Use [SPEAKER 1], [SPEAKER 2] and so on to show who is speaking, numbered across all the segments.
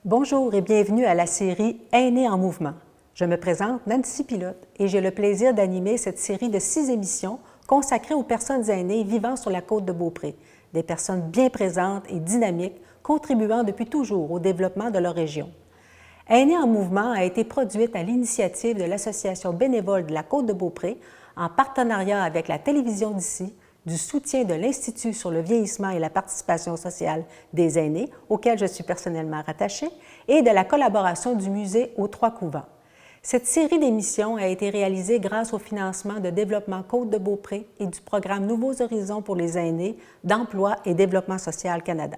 [SPEAKER 1] Bonjour et bienvenue à la série Aînés en mouvement. Je me présente Nancy Pilote et j'ai le plaisir d'animer cette série de 6 émissions consacrées aux personnes aînées vivant sur la côte de Beaupré, des personnes bien présentes et dynamiques contribuant depuis toujours au développement de leur région. Aînés en mouvement a été produite à l'initiative de l'Association bénévole de la côte de Beaupré en partenariat avec la télévision d'ici, du soutien de l'Institut sur le vieillissement et la participation sociale des aînés, auquel je suis personnellement rattachée, et de la collaboration du musée aux Trois-Couvents. Cette série d'émissions a été réalisée grâce au financement de Développement Côte-de-Beaupré et du programme Nouveaux Horizons pour les aînés d'Emploi et Développement social Canada.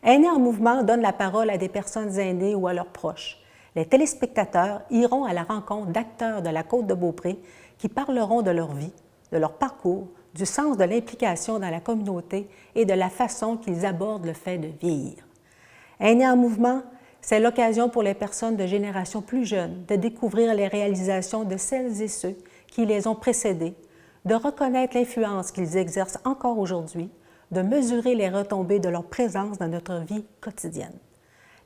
[SPEAKER 1] Aînés en mouvement donne la parole à des personnes aînées ou à leurs proches. Les téléspectateurs iront à la rencontre d'acteurs de la Côte-de-Beaupré qui parleront de leur vie, de leur parcours, du sens de l'implication dans la communauté et de la façon qu'ils abordent le fait de vieillir. Aînés en mouvement, c'est l'occasion pour les personnes de génération plus jeune de découvrir les réalisations de celles et ceux qui les ont précédés, de reconnaître l'influence qu'ils exercent encore aujourd'hui, de mesurer les retombées de leur présence dans notre vie quotidienne.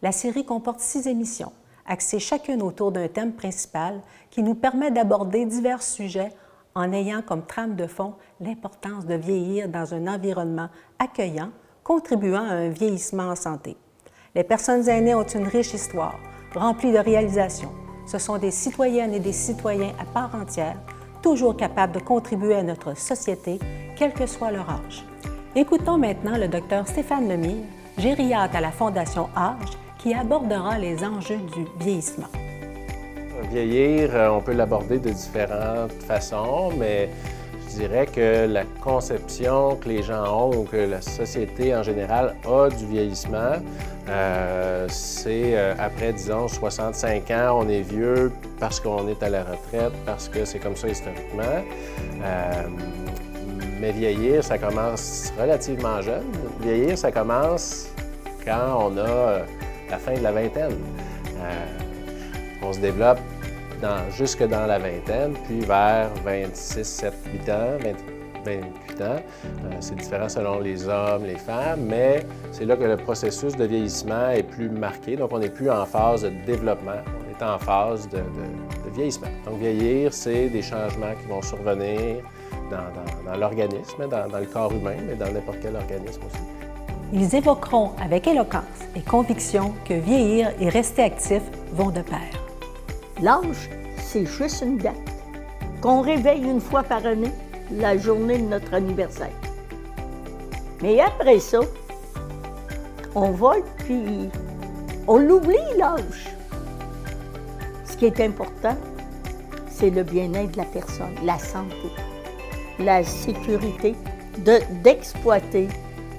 [SPEAKER 1] La série comporte 6 émissions, axées chacune autour d'un thème principal qui nous permet d'aborder divers sujets en ayant comme trame de fond l'importance de vieillir dans un environnement accueillant, contribuant à un vieillissement en santé. Les personnes aînées ont une riche histoire, remplie de réalisations. Ce sont des citoyennes et des citoyens à part entière, toujours capables de contribuer à notre société, quel que soit leur âge. Écoutons maintenant le Dr Stéphane Lemire, gériatre à la Fondation Âge, qui abordera les enjeux du vieillissement.
[SPEAKER 2] Vieillir, on peut l'aborder de différentes façons, mais je dirais que la conception que les gens ont ou que la société en général a du vieillissement, c'est après, disons, 65 ans, on est vieux parce qu'on est à la retraite, parce que c'est comme ça historiquement. Mais vieillir, ça commence relativement jeune. Vieillir, ça commence quand on a la fin de la vingtaine. On se développe jusque dans la vingtaine, puis vers 26, 7, 8 ans, 28 ans. C'est différent selon les hommes, les femmes, mais c'est là que le processus de vieillissement est plus marqué. Donc, on n'est plus en phase de développement, on est en phase de vieillissement. Donc, vieillir, c'est des changements qui vont survenir dans l'organisme, dans le corps humain, mais dans n'importe quel organisme aussi.
[SPEAKER 1] Ils évoqueront avec éloquence et conviction que vieillir et rester actif vont de pair.
[SPEAKER 3] L'âge, c'est juste une date qu'on réveille une fois par année, la journée de notre anniversaire. Mais après ça, on vole puis on l'oublie, l'âge. Ce qui est important, c'est le bien-être de la personne, la santé, la sécurité, d'exploiter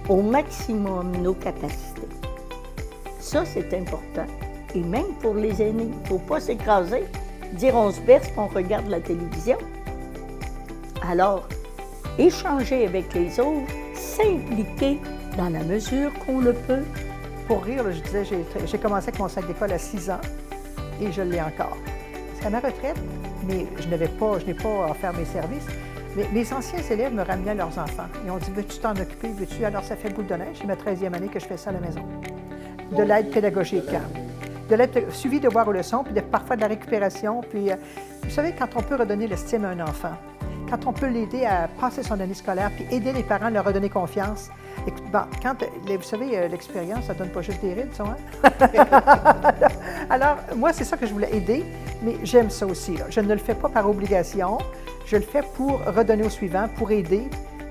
[SPEAKER 3] au maximum nos capacités. Ça, c'est important. Et même pour les aînés, il ne faut pas s'écraser, dire on se baisse qu'on regarde la télévision. Alors, échanger avec les autres, s'impliquer dans la mesure qu'on le peut.
[SPEAKER 4] Pour rire, je disais, j'ai commencé avec mon sac d'école à 6 ans et je l'ai encore. C'est à ma retraite, mais je n'ai pas offert mes services. Mais mes anciens élèves me ramenaient leurs enfants. Ils ont dit, veux-tu t'en occuper, veux-tu? Alors, ça fait boule de neige. C'est ma 13e année que je fais ça à la maison. De l'aide pédagogique. De l'aide suivi de voir aux leçons, puis parfois de la récupération. Puis, vous savez, quand on peut redonner l'estime à un enfant, quand on peut l'aider à passer son année scolaire, puis aider les parents à leur redonner confiance. Écoute, bon, vous savez, l'expérience, ça ne donne pas juste des rides, ça, hein? Alors, moi, c'est ça que je voulais aider, mais j'aime ça aussi. Là. Je ne le fais pas par obligation, je le fais pour redonner au suivant, pour aider,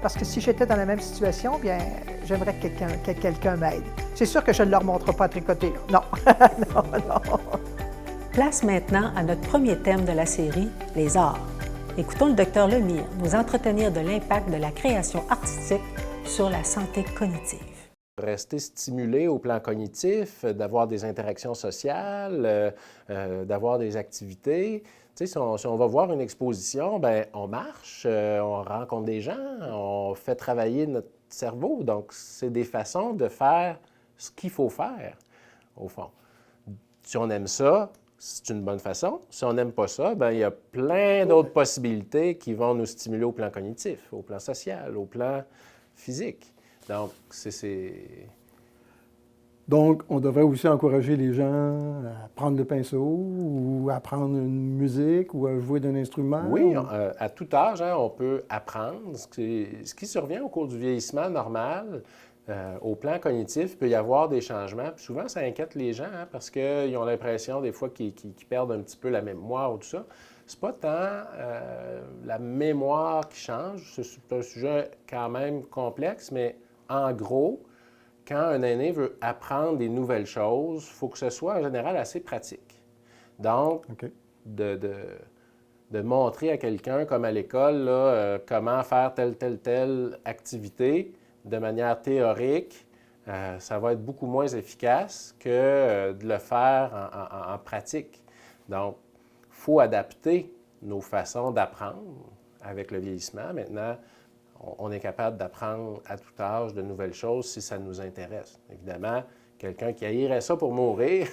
[SPEAKER 4] parce que si j'étais dans la même situation, bien, j'aimerais que quelqu'un m'aide. C'est sûr que je ne leur montre pas à tricoter. Là. Non. Non.
[SPEAKER 1] Place maintenant à notre premier thème de la série, les arts. Écoutons le Dr Lemire nous entretenir de l'impact de la création artistique sur la santé cognitive.
[SPEAKER 2] Rester stimulé au plan cognitif, d'avoir des interactions sociales, d'avoir des activités. Tu sais, si on va voir une exposition, bien, on marche, on rencontre des gens, on fait travailler notre cerveau. Donc, c'est des façons de faire ce qu'il faut faire, au fond. Si on aime ça, c'est une bonne façon. Si on n'aime pas ça, bien, il y a plein d'autres possibilités qui vont nous stimuler au plan cognitif, au plan social, au plan physique. Donc,
[SPEAKER 5] Donc, on devrait aussi encourager les gens à prendre le pinceau ou à apprendre une musique ou à jouer d'un instrument.
[SPEAKER 2] Oui, à tout âge, hein, on peut apprendre. Ce qui survient au cours du vieillissement normal, au plan cognitif, il peut y avoir des changements. Puis souvent, ça inquiète les gens hein, parce qu'ils ont l'impression des fois qu'ils perdent un petit peu la mémoire ou tout ça. C'est pas tant la mémoire qui change, c'est un sujet quand même complexe, mais en gros, quand un aîné veut apprendre des nouvelles choses, il faut que ce soit en général assez pratique. Donc, de montrer à quelqu'un, comme à l'école, là, comment faire telle activité de manière théorique, ça va être beaucoup moins efficace que de le faire en pratique. Donc, il faut adapter nos façons d'apprendre avec le vieillissement. Maintenant, on est capable d'apprendre à tout âge de nouvelles choses si ça nous intéresse. Évidemment, quelqu'un qui haïrait ça pour mourir,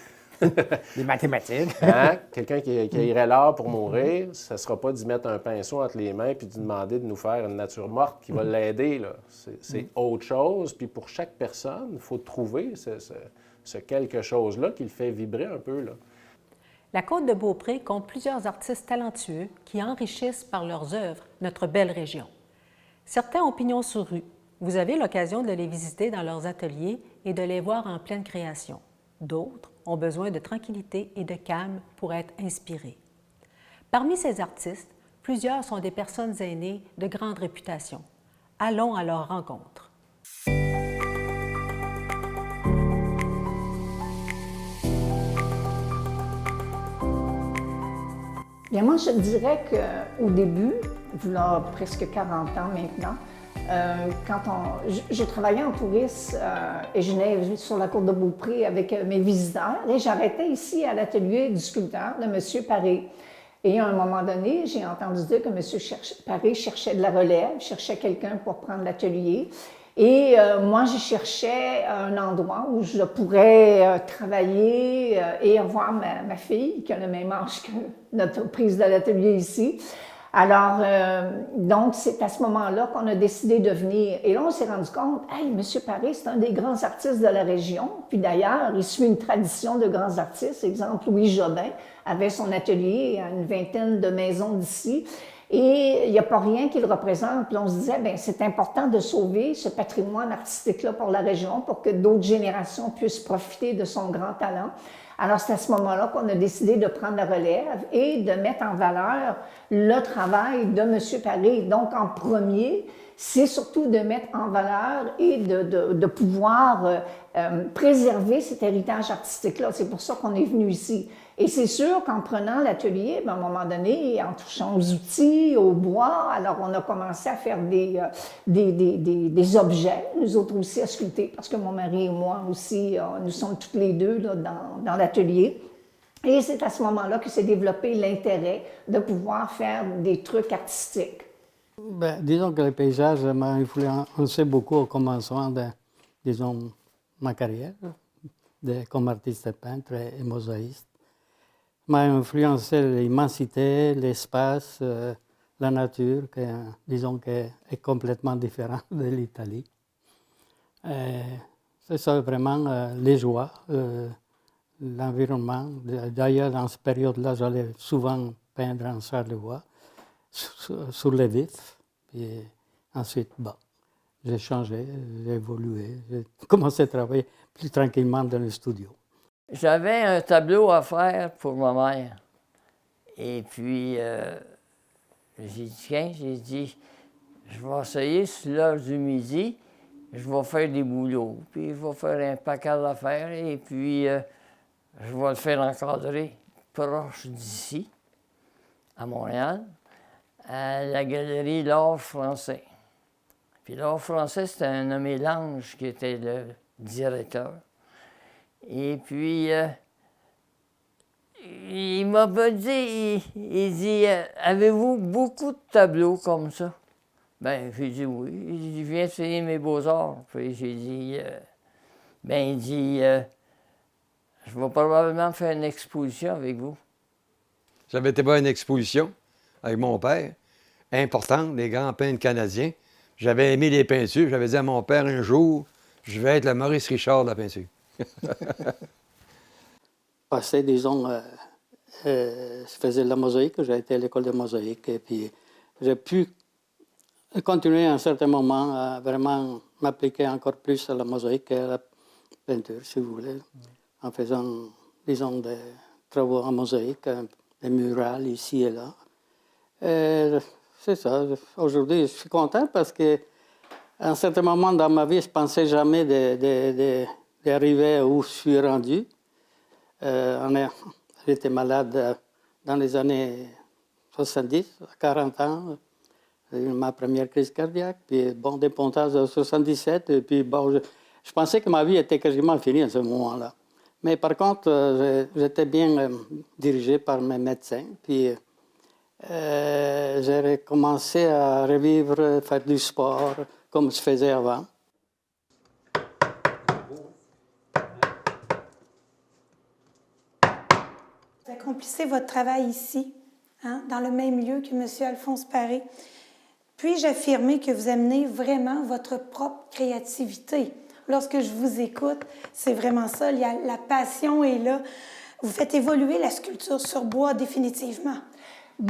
[SPEAKER 6] Les mathématiques.
[SPEAKER 2] hein? Quelqu'un qui haïrait l'art pour mourir, ce ne sera pas d'y mettre un pinceau entre les mains puis de demander de nous faire une nature morte qui va l'aider. Là. C'est autre chose. Puis pour chaque personne, il faut trouver ce quelque chose-là qui le fait vibrer un peu. Là.
[SPEAKER 1] La Côte-de-Beaupré compte plusieurs artistes talentueux qui enrichissent par leurs œuvres notre belle région. Certains ont pignon sur rue. Vous avez l'occasion de les visiter dans leurs ateliers et de les voir en pleine création. D'autres ont besoin de tranquillité et de calme pour être inspirés. Parmi ces artistes, plusieurs sont des personnes aînées de grande réputation. Allons à leur rencontre.
[SPEAKER 3] Bien, moi, je dirais qu'au début, il y a presque 40 ans maintenant, je travaillais en tourisme et je venais sur la côte de Beaupré avec mes visiteurs et j'arrêtais ici à l'atelier du sculpteur de M. Paré. Et à un moment donné, j'ai entendu dire que M. Paré cherchait de la relève, cherchait quelqu'un pour prendre l'atelier. Et moi, je cherchais un endroit où je pourrais travailler et avoir ma fille, qui a le même âge que notre prise de l'atelier ici. Alors, donc, c'est à ce moment-là qu'on a décidé de venir. Et là, on s'est rendu compte, hey, M. Paré, c'est un des grands artistes de la région. Puis d'ailleurs, il suit une tradition de grands artistes. Exemple, Louis Jobin avait son atelier à une vingtaine de maisons d'ici. Et il n'y a pas rien qui le représente. Puis on se disait, bien, c'est important de sauver ce patrimoine artistique-là pour la région, pour que d'autres générations puissent profiter de son grand talent. Alors, c'est à ce moment-là qu'on a décidé de prendre la relève et de mettre en valeur le travail de M. Paré. Donc, en premier, c'est surtout de mettre en valeur et de pouvoir préserver cet héritage artistique-là. C'est pour ça qu'on est venu ici. Et c'est sûr qu'en prenant l'atelier, à un moment donné, en touchant aux outils, au bois, alors on a commencé à faire des objets, nous autres aussi à sculpter, parce que mon mari et moi aussi, nous sommes toutes les deux là, dans l'atelier. Et c'est à ce moment-là que s'est développé l'intérêt de pouvoir faire des trucs artistiques.
[SPEAKER 6] Ben, disons que le paysage m'a influencé beaucoup au commencement de, disons, ma carrière comme artiste peintre et mosaïste. M'a influencé l'immensité, l'espace, la nature, qui, disons, qui est complètement différent de l'Italie. C'est ça vraiment les joies, l'environnement. D'ailleurs, dans cette période-là, j'allais souvent peindre en salle de bois, sur les vifs. Et ensuite, j'ai changé, j'ai évolué, j'ai commencé à travailler plus tranquillement dans le studio.
[SPEAKER 7] J'avais un tableau à faire pour ma mère. Et puis, j'ai dit, je vais essayer sur l'heure du midi, je vais faire des boulots, puis je vais faire un paquet d'affaires, et puis je vais le faire encadrer proche d'ici, à Montréal, à la galerie L'Art français. Puis L'Art français, c'était un nommé Lange qui était le directeur. Et puis, il m'a dit, il dit, avez-vous beaucoup de tableaux comme ça? Ben, j'ai dit oui. Il dit, je viens de finir mes beaux-arts. Puis j'ai dit, il dit, je vais probablement faire une exposition avec vous.
[SPEAKER 8] J'avais été voir une exposition avec mon père, importante, des grands peintres canadiens. J'avais aimé les peintures. J'avais dit à mon père un jour, je vais être le Maurice Richard de la peinture.
[SPEAKER 6] Passé, disons, je faisais de la mosaïque, j'ai été à l'école de mosaïque, et puis j'ai pu continuer à un certain moment à vraiment m'appliquer encore plus à la mosaïque et à la peinture, si vous voulez, en faisant, disons, des travaux en mosaïque, des murales ici et là. Et c'est ça. Aujourd'hui, je suis content parce qu'à un certain moment dans ma vie, je ne pensais jamais d'arriver où je suis rendu. J'étais malade dans les années 70, à 40 ans. J'ai eu ma première crise cardiaque, puis bon, des pontages en 77. Et puis bon, je pensais que ma vie était quasiment finie à ce moment-là. Mais par contre, j'étais bien dirigé par mes médecins. Puis j'ai recommencé à revivre, faire du sport comme je faisais avant.
[SPEAKER 9] Vous accomplissez votre travail ici, hein, dans le même lieu que M. Alphonse Paré. Puis-je affirmer que vous amenez vraiment votre propre créativité? Lorsque je vous écoute, c'est vraiment ça, la passion est là. Vous faites évoluer la sculpture sur bois définitivement.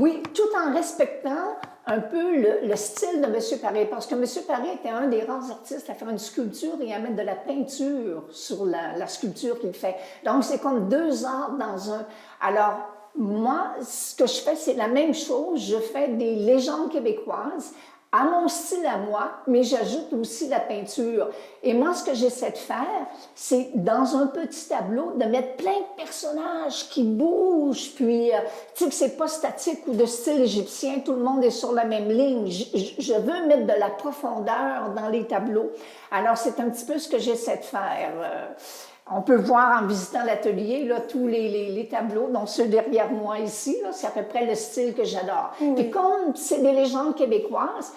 [SPEAKER 3] Oui, tout en respectant un peu le style de M. Paré, parce que M. Paré était un des rares artistes à faire une sculpture et à mettre de la peinture sur la sculpture qu'il fait. Donc, c'est comme deux arts dans un. Alors, moi, ce que je fais, c'est la même chose. Je fais des légendes québécoises à mon style à moi, mais j'ajoute aussi la peinture. Et moi, ce que j'essaie de faire, c'est dans un petit tableau, de mettre plein de personnages qui bougent, puis, tu sais, que c'est pas statique ou de style égyptien, tout le monde est sur la même ligne. Je veux mettre de la profondeur dans les tableaux. Alors, c'est un petit peu ce que j'essaie de faire. On peut voir en visitant l'atelier là, tous les tableaux, dont ceux derrière moi ici, là, c'est à peu près le style que j'adore. Oui. Puis comme c'est des légendes québécoises,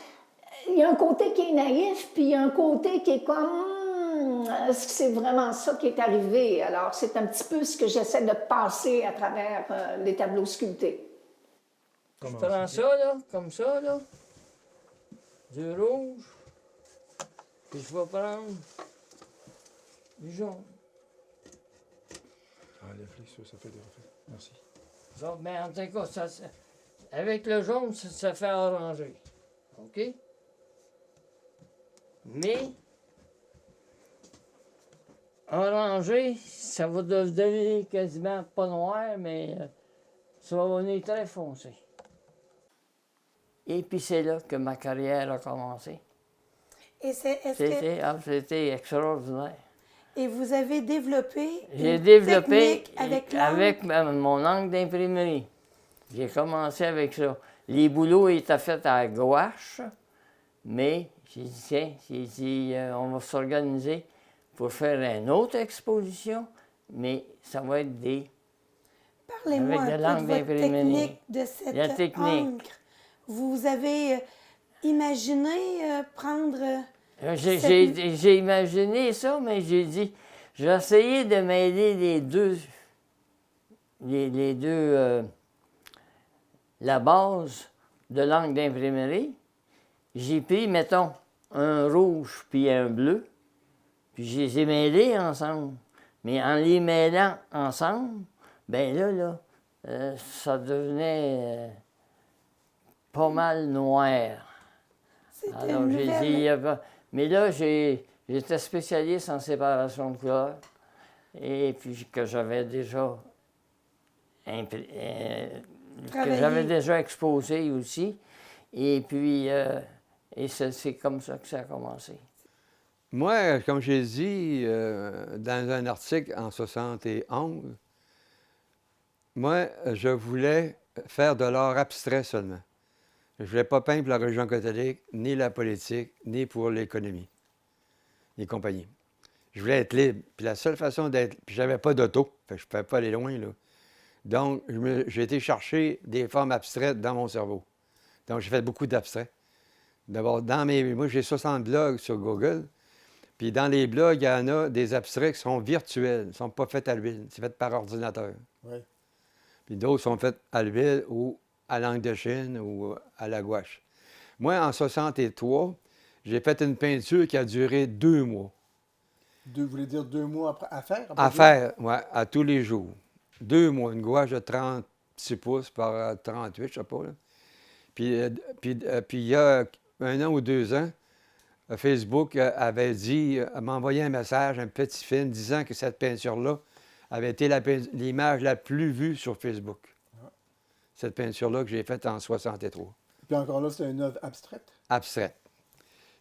[SPEAKER 3] il y a un côté qui est naïf, puis il y a un côté qui est comme est-ce que c'est vraiment ça qui est arrivé? Alors c'est un petit peu ce que j'essaie de passer à travers les tableaux sculptés.
[SPEAKER 7] Je prends ça, là, comme ça, là, du rouge, puis je vais prendre du jaune.
[SPEAKER 5] Ah, les flics, ça fait des reflets. Merci.
[SPEAKER 7] Donc, ben, en tout cas, avec le jaune, ça fait orangé. OK? Mais, orangé, ça va devenir quasiment pas noir, mais ça va devenir très foncé. Et puis, c'est là que ma carrière a commencé.
[SPEAKER 9] Et
[SPEAKER 7] C'était extraordinaire.
[SPEAKER 9] Et vous avez développé
[SPEAKER 7] J'ai développé
[SPEAKER 9] avec
[SPEAKER 7] mon angle d'imprimerie. J'ai commencé avec ça. Les boulots étaient faits à gouache, mais j'ai dit, tiens, on va s'organiser pour faire une autre exposition, mais ça va être des...
[SPEAKER 9] Parlez-moi un peu de votre technique, de cette encre. Vous avez imaginé prendre...
[SPEAKER 7] J'ai imaginé ça, mais j'ai dit, j'ai essayé de mêler les deux, la base de l'encre d'imprimerie. J'ai pris, mettons, un rouge puis un bleu, puis je les ai mêlés ensemble. Mais en les mêlant ensemble, ben là, ça devenait pas mal noir. Alors j'ai dit, mais là, j'étais spécialiste en séparation de couleurs, et puis que j'avais déjà exposé aussi. Et puis, c'est comme ça que ça a commencé.
[SPEAKER 8] Moi, comme j'ai dit dans un article en 71, moi, je voulais faire de l'art abstrait seulement. Je ne voulais pas peindre pour la religion catholique, ni la politique, ni pour l'économie, ni compagnie. Je voulais être libre. Puis la seule façon d'être... Puis j'avais pas d'auto, fait que je ne pouvais pas aller loin, là. Donc, j'ai été chercher des formes abstraites dans mon cerveau. Donc, j'ai fait beaucoup d'abstraits. D'abord, moi, j'ai 60 blogs sur Google. Puis dans les blogs, il y en a des abstraits qui sont virtuels, ne sont pas faits à l'huile. C'est fait par ordinateur.
[SPEAKER 5] Oui.
[SPEAKER 8] Puis d'autres sont faits à l'huile ou à l'encre de Chine ou à la gouache. Moi, en 63, j'ai fait une peinture qui a duré 2 mois.
[SPEAKER 5] Vous voulez dire 2 mois après, à faire?
[SPEAKER 8] À faire, oui, à tous les jours. 2 mois, une gouache de 36 pouces par 38, je sais pas. Là. Puis il y a 1 an ou 2 ans, Facebook avait dit, m'a envoyé un message, un petit film, disant que cette peinture-là avait été l'image la plus vue sur Facebook. Cette peinture-là que j'ai faite en 63.
[SPEAKER 5] Puis encore là, c'est une œuvre abstraite?
[SPEAKER 8] Abstraite.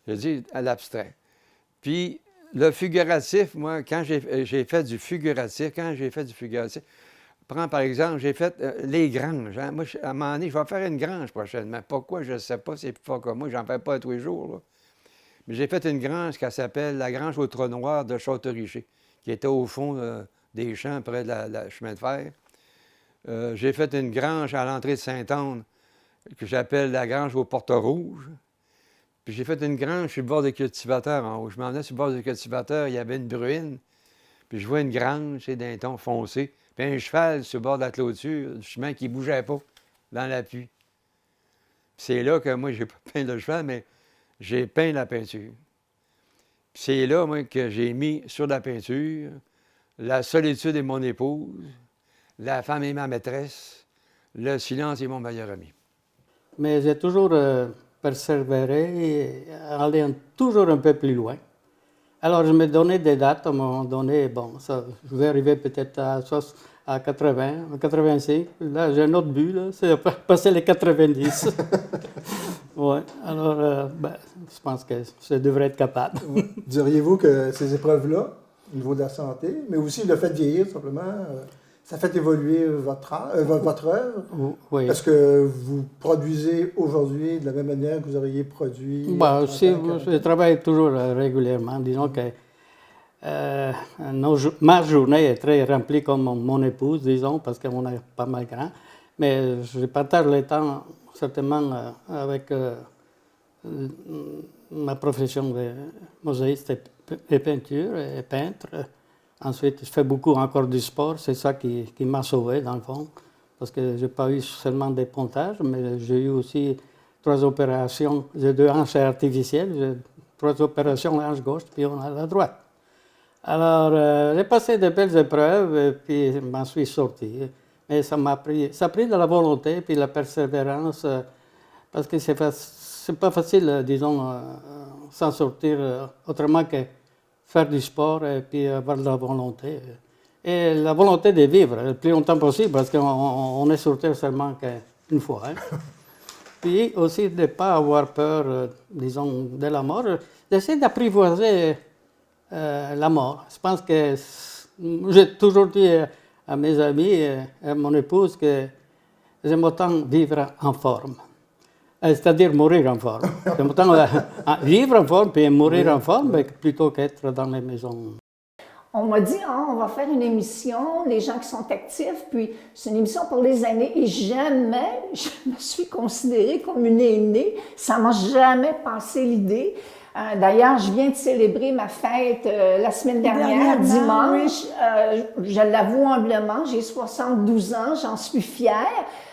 [SPEAKER 8] Je dis à l'abstrait. Puis le figuratif, moi, quand j'ai fait du figuratif, prends par exemple, j'ai fait les granges. Hein. Moi, à un moment donné, je vais faire une grange prochainement. Pourquoi, je ne sais pas, c'est plus fort que moi, j'en fais pas tous les jours. Là. Mais j'ai fait une grange qui s'appelle la grange au Trou Noir de Château-Richer, qui était au fond des champs près de la chemin de fer. J'ai fait une grange à l'entrée de Sainte-Anne que j'appelle la grange aux Portes Rouges. Puis j'ai fait une grange sur le bord des cultivateurs en haut. Je m'en allais sur le bord des cultivateurs, il y avait une bruine. Puis je vois une grange, c'est d'un ton foncé. Puis un cheval sur le bord de la clôture, du chemin qui ne bougeait pas dans la pluie. Puis c'est là que moi, j'ai pas peint le cheval, mais j'ai peint la peinture. Puis c'est là, moi, que j'ai mis sur la peinture la solitude est mon épouse, la femme est ma maîtresse, le silence est mon meilleur ami.
[SPEAKER 6] Mais j'ai toujours persévéré et allé toujours un peu plus loin. Alors, je me donnais des dates à un moment donné. Bon, ça, je vais arriver peut-être à 80, à 85. Là, j'ai un autre but, là, c'est passer les 90. Oui, alors, je pense que je devrais être capable.
[SPEAKER 5] Diriez-vous que ces épreuves-là, au niveau de la santé, mais aussi le fait de vieillir, simplement, ça fait évoluer votre œuvre?
[SPEAKER 6] Oui.
[SPEAKER 5] Est-ce que vous produisez aujourd'hui de la même manière que vous auriez produit?
[SPEAKER 6] Je travaille toujours régulièrement. Disons que ma journée est très remplie comme mon épouse, disons, parce qu'on est pas mal grand. Mais je partage le temps certainement avec ma profession de mosaïste et peinture et peintre. Ensuite, je fais beaucoup encore du sport. C'est ça qui m'a sauvé, dans le fond. Parce que je n'ai pas eu seulement des pontages, mais j'ai eu aussi 3 opérations. J'ai 2 hanches artificielles, j'ai 3 opérations à la hanche gauche, puis on a la droite. Alors, j'ai passé de belles épreuves, et puis je m'en suis sorti. Mais ça a pris de la volonté, puis la persévérance, parce que c'est pas facile, disons, s'en sortir autrement que faire du sport et puis avoir de la volonté. Et la volonté de vivre le plus longtemps possible, parce qu'on est sur Terre seulement qu'une fois. Hein. Puis aussi de ne pas avoir peur, disons, de la mort. J'essaie d'apprivoiser la mort. Je pense que j'ai toujours dit à mes amis et à mon épouse que j'aime autant vivre en forme. C'est-à-dire mourir en forme. J'aime autant vivre en forme puis mourir en forme plutôt qu'être dans les maisons.
[SPEAKER 3] On m'a dit, on va faire une émission, les gens qui sont actifs, puis c'est une émission pour les aînés. Et jamais je me suis considérée comme une aînée. Ça ne m'a jamais passé l'idée. D'ailleurs, je viens de célébrer ma fête la semaine dernière, dimanche. Oui. Je l'avoue humblement, j'ai 72 ans, j'en suis fière.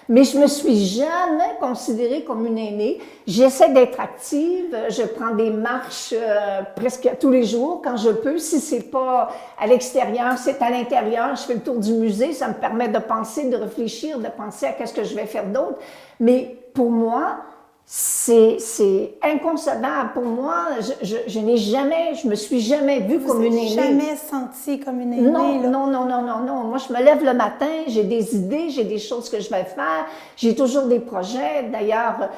[SPEAKER 3] Mais je me suis jamais considérée comme une aînée. J'essaie d'être active. Je prends des marches presque tous les jours quand je peux. Si c'est pas à l'extérieur, c'est à l'intérieur. Je fais le tour du musée. Ça me permet de penser, de réfléchir, de penser à qu'est-ce que je vais faire d'autre. Mais pour moi, c'est inconcevable. Pour moi, je me suis jamais vue comme une aînée.
[SPEAKER 9] Jamais sentie comme une aînée?
[SPEAKER 3] Non. Moi, je me lève le matin, j'ai des idées, j'ai des choses que je vais faire, j'ai toujours des projets. D'ailleurs,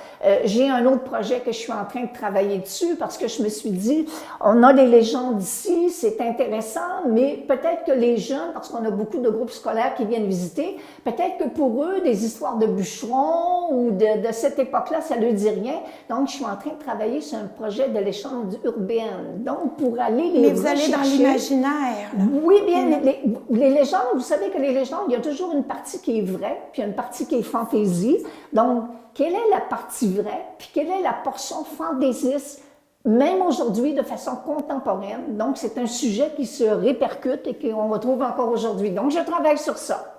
[SPEAKER 3] j'ai un autre projet que je suis en train de travailler dessus parce que je me suis dit, on a des légendes ici, c'est intéressant, mais peut-être que les jeunes, parce qu'on a beaucoup de groupes scolaires qui viennent visiter, peut-être que pour eux, des histoires de bûcherons ou de cette époque-là, ça leur dit rien. Donc, je suis en train de travailler sur un projet de légende urbaine. Donc, pour aller les
[SPEAKER 9] Mais vous allez dans l'imaginaire.
[SPEAKER 3] Oui, bien, les légendes, vous savez que les légendes, il y a toujours une partie qui est vraie, puis une partie qui est fantaisie. Donc, quelle est la partie vraie, puis quelle est la portion fantaisiste, même aujourd'hui, de façon contemporaine. Donc, c'est un sujet qui se répercute et qu'on retrouve encore aujourd'hui. Donc, je travaille sur ça.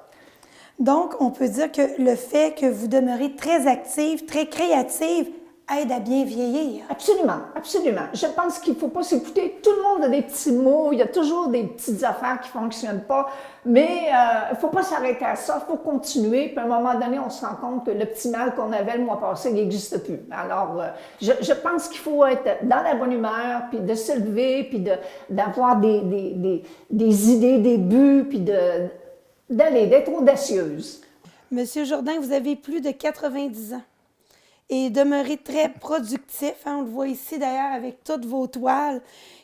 [SPEAKER 9] Donc, on peut dire que le fait que vous demeurez très active, très créative, aide à bien vieillir.
[SPEAKER 3] Absolument, absolument. Je pense qu'il ne faut pas s'écouter. Tout le monde a des petits mots, il y a toujours des petites affaires qui ne fonctionnent pas, mais il ne faut pas s'arrêter à ça, il faut continuer. Puis à un moment donné, on se rend compte que le petit mal qu'on avait le mois passé, il n'existe plus. Alors, je pense qu'il faut être dans la bonne humeur, puis de se lever, puis d'avoir des idées, des buts, puis d'être audacieuse.
[SPEAKER 9] Monsieur Jourdain, vous avez plus de 90 ans et demeurez très productif. Hein, on le voit ici d'ailleurs avec toutes vos toiles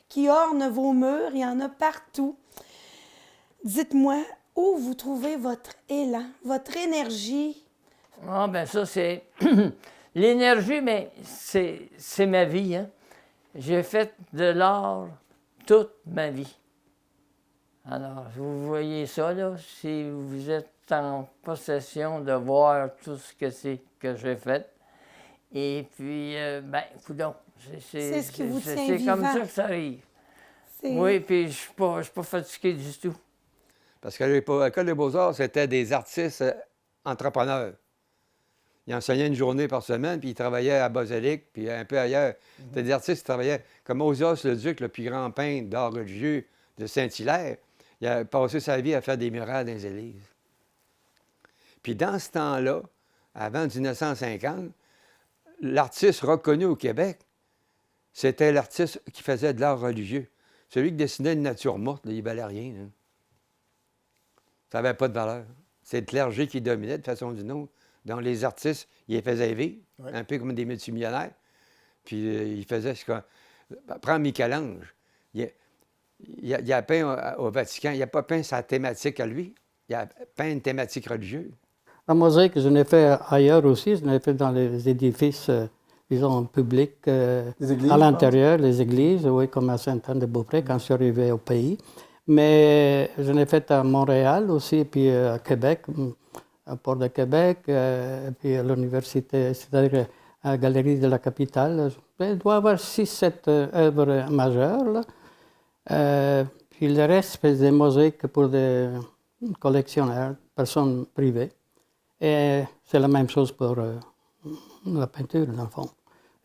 [SPEAKER 9] qui ornent vos murs. Il y en a partout. Dites-moi, où vous trouvez votre élan, votre énergie?
[SPEAKER 7] Ah, ben ça, c'est... L'énergie, mais c'est ma vie, hein. J'ai fait de l'art toute ma vie. Alors, vous voyez ça, là, si vous êtes en possession de voir tout ce que c'est que j'ai fait. Et puis, ben, coudonc,
[SPEAKER 9] c'est ce qui vous tient
[SPEAKER 7] c'est
[SPEAKER 9] vivant.
[SPEAKER 7] comme ça que ça arrive. Oui, puis je suis pas fatigué du tout.
[SPEAKER 8] Parce qu'à l'École des Beaux-Arts, c'était des artistes entrepreneurs. Ils enseignaient une journée par semaine, puis ils travaillaient à Basilique, puis un peu ailleurs. C'était des artistes qui travaillaient, comme Osias Leduc, le plus grand peintre d'art religieux de Saint-Hilaire. Il a passé sa vie à faire des murales dans les églises. Puis dans ce temps-là, avant 1950, l'artiste reconnu au Québec, c'était l'artiste qui faisait de l'art religieux. Celui qui dessinait une nature morte, là, il ne valait rien. Là. Ça n'avait pas de valeur. C'est le clergé qui dominait de façon ou d'une autre. Donc les artistes, ils les faisaient vivre, un peu comme des multimillionnaires. Puis ils faisaient ce qu'on... Prends Michel-Ange. Il a peint au Vatican, il n'a pas peint sa thématique à lui. Il a peint une thématique religieuse.
[SPEAKER 6] La mosaïque, je l'ai fait ailleurs aussi. Je l'ai fait dans les édifices, disons, publics, à l'intérieur, les églises, oui, comme à Sainte-Anne-de-Beaupré, quand je suis arrivé au pays. Mais je l'ai fait à Montréal aussi, puis à Québec, à Port de Québec, puis à l'université, c'est-à-dire à la Galerie de la Capitale. Il doit y avoir 6-7 œuvres majeures, là. Puis le reste, c'est des mosaïques pour des collectionneurs, personnes privées. Et c'est la même chose pour la peinture, dans le fond.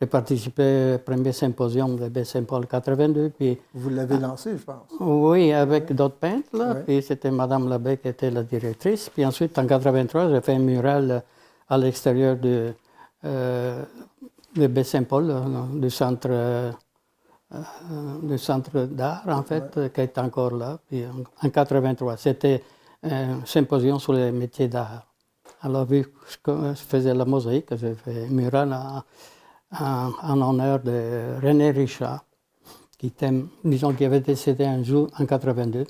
[SPEAKER 6] J'ai participé au premier symposium de Baie-Saint-Paul 82. Puis,
[SPEAKER 5] vous l'avez lancé, je pense.
[SPEAKER 6] Oui, avec d'autres peintres. Là, puis c'était Mme Labbé qui était la directrice. Puis ensuite, en 83, j'ai fait un mural à l'extérieur de Baie-Saint-Paul, du centre d'art, en fait, qui est encore là. Puis en 83, c'était un symposium sur les métiers d'art. Alors, vu que je faisais la mosaïque, j'ai fait un mural en honneur de René Richard, qui avait décédé un jour en 82.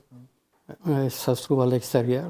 [SPEAKER 6] Ça se trouve à l'extérieur.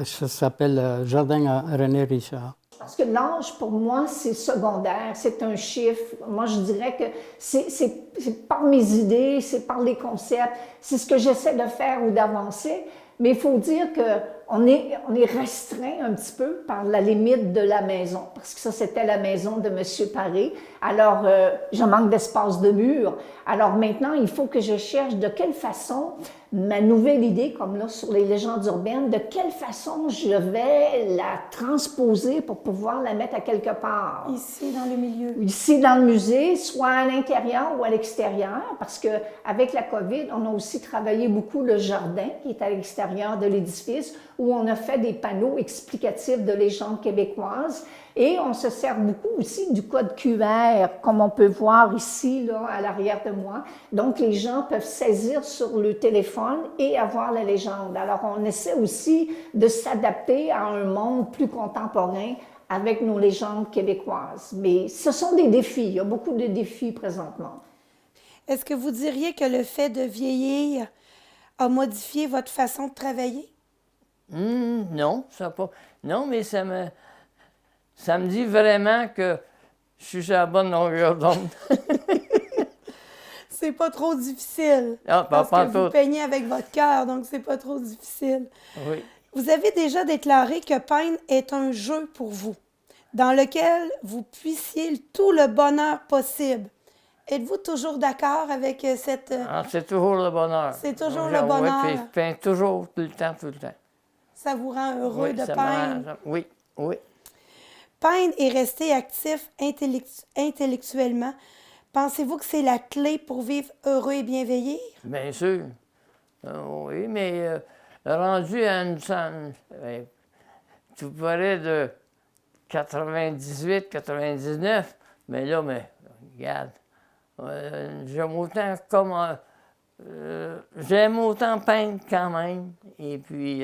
[SPEAKER 6] Ça s'appelle Jardin à René Richard.
[SPEAKER 3] Parce que l'âge, pour moi, c'est secondaire, c'est un chiffre. Moi, je dirais que c'est par mes idées, c'est par les concepts, c'est ce que j'essaie de faire ou d'avancer. Mais il faut dire qu'on est restreint un petit peu par la limite de la maison, parce que ça, c'était la maison de M. Paré. Alors, je manque d'espace de mur. Alors maintenant, il faut que je cherche de quelle façon ma nouvelle idée, comme là sur les légendes urbaines, de quelle façon je vais la transposer pour pouvoir la mettre à quelque part.
[SPEAKER 9] Ici, dans le milieu.
[SPEAKER 3] Ici, dans le musée, soit à l'intérieur ou à l'extérieur, parce qu'avec la COVID, on a aussi travaillé beaucoup le jardin qui est à l'extérieur de l'édifice, où on a fait des panneaux explicatifs de légendes québécoises. Et on se sert beaucoup aussi du code QR, comme on peut voir ici, là, à l'arrière de moi. Donc, les gens peuvent saisir sur le téléphone et avoir la légende. Alors, on essaie aussi de s'adapter à un monde plus contemporain avec nos légendes québécoises. Mais ce sont des défis. Il y a beaucoup de défis présentement.
[SPEAKER 9] Est-ce que vous diriez que le fait de vieillir a modifié votre façon de travailler?
[SPEAKER 7] Non, ça pas. Non, mais ça me dit vraiment que je suis sur la bonne longueur d'onde.
[SPEAKER 9] C'est pas trop difficile.
[SPEAKER 7] Ah,
[SPEAKER 9] parce que vous peignez avec votre cœur, donc c'est pas trop difficile.
[SPEAKER 7] Oui.
[SPEAKER 9] Vous avez déjà déclaré que peindre est un jeu pour vous, dans lequel vous puissiez tout le bonheur possible. Êtes-vous toujours d'accord avec cette...
[SPEAKER 7] c'est toujours le bonheur.
[SPEAKER 9] C'est toujours le bonheur.
[SPEAKER 7] Oui, puis je peins toujours, tout le temps.
[SPEAKER 9] Ça vous rend heureux de peindre?
[SPEAKER 7] Oui.
[SPEAKER 9] Peindre et rester actif intellectuellement, pensez-vous que c'est la clé pour vivre heureux et bien vieillir?
[SPEAKER 7] Bien sûr. Oui, mais rendu à une tu parlais de 98, 99, mais là, regarde, j'aime autant peindre quand même, et puis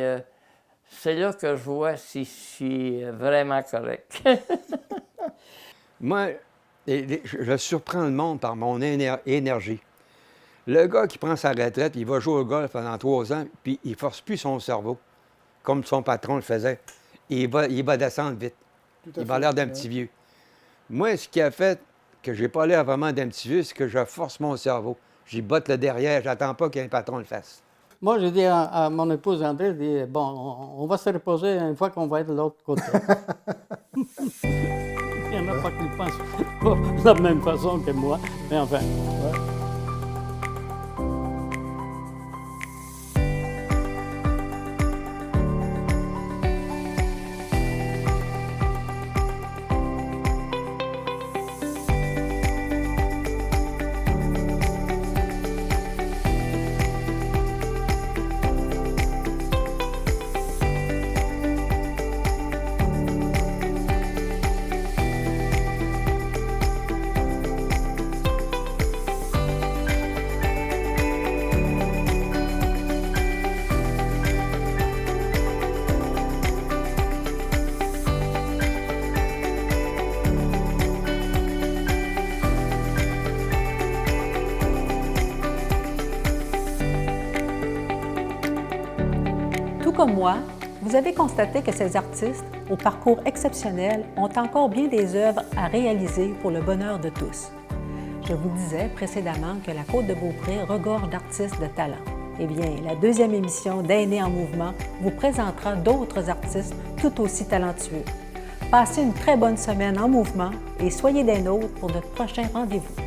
[SPEAKER 7] c'est là que je vois si je suis vraiment correct.
[SPEAKER 8] Moi, je surprends le monde par mon énergie. Le gars qui prend sa retraite, il va jouer au golf pendant 3 ans, puis il ne force plus son cerveau, comme son patron le faisait. Il va descendre vite. Il va l'air d'un petit vieux. Moi, ce qui a fait que je n'ai pas l'air vraiment d'un petit vieux, c'est que je force mon cerveau. J'y botte le derrière, j'attends pas qu'un patron le fasse.
[SPEAKER 6] Moi, je dis à mon épouse André, je dis, bon, on va se reposer une fois qu'on va être de l'autre côté. Il n'y en a pas qui pensent pas de la même façon que moi, mais enfin. Ouais.
[SPEAKER 1] Tout comme moi, vous avez constaté que ces artistes, au parcours exceptionnel, ont encore bien des œuvres à réaliser pour le bonheur de tous. Je vous disais précédemment que la Côte-de-Beaupré regorge d'artistes de talent. Eh bien, la deuxième émission d'Aînés en mouvement vous présentera d'autres artistes tout aussi talentueux. Passez une très bonne semaine en mouvement et soyez des nôtres pour notre prochain rendez-vous.